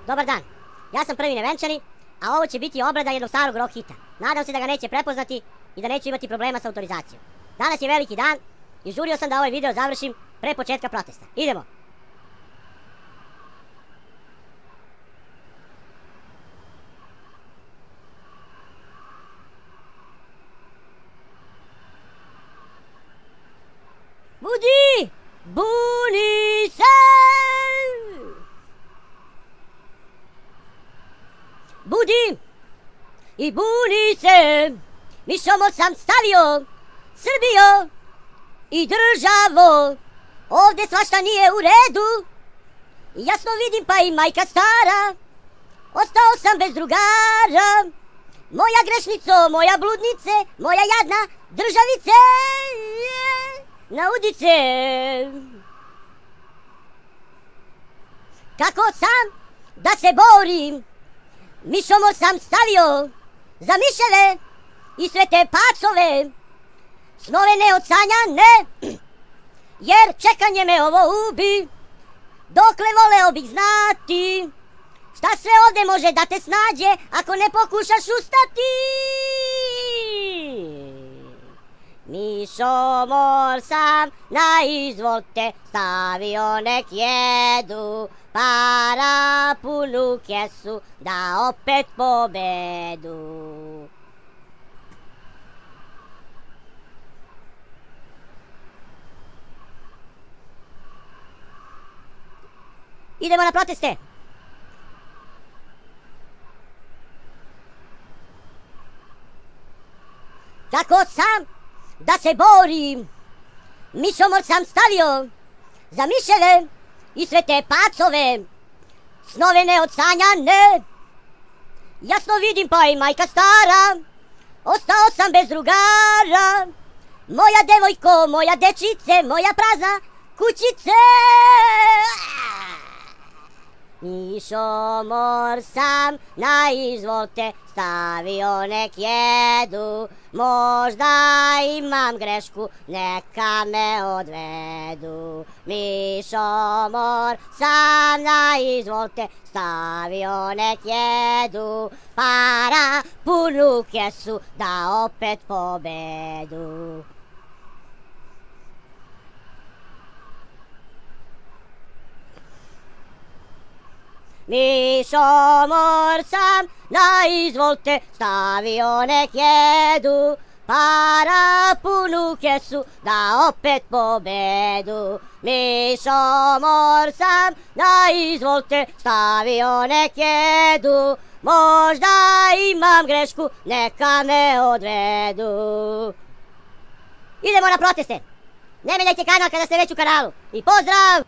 Dobar dan, ja sam prvi nevenčani, a ovo će biti obrada jednog starog rock hita. Nadam se da ga neće prepoznati i da neću imati problema sa autorizacijom. Danas je veliki dan i žurio sam da ovaj video završim pre početka protesta. Idemo! Budi! Buni se! Budi i buni se, mišomo sam stavio Srbijo i državo, ovdje svašta nije u redu, jasno vidim pa i majka stara, ostao sam bez drugara, moja grešnico, moja bludnice, moja jadna državice, na udice. Kako sam da se borim, mišomo sam stavio za miševe i sve te pacove, snove neodsanjane, jer čekanje me ovo ubi, dokle voleo bih znati, šta sve ovdje može da te snađe ako ne pokušaš ustati. Mišomor sam na izvol te stavio, nek jedu para punu kesu da opet pobedu. Idemo na proteste. Kako sam da se borim, mišomor sam stavio za miševe i sve te pacove, snove neodsanjane, jasno vidim pa i majka stara, ostao sam bez drugara, moja devojko, moja dečice, moja prazna kućice. Mišomor sam na izvol te stavio, nek jedu, možda imam grešku, neka me odvedu. Mišomor sam na izvol te stavio, nek jedu, para punu kesu da opet pobedu. Mišomor sam na izvol te stavio, nek jedu, para punu kesu da opet pobedu. Mišomor sam na izvol te stavio, nek jedu, možda imam grešku, neka me odvedu. Idemo na proteste. Ne menjajte kanal kada ste već u kanalu. I pozdrav!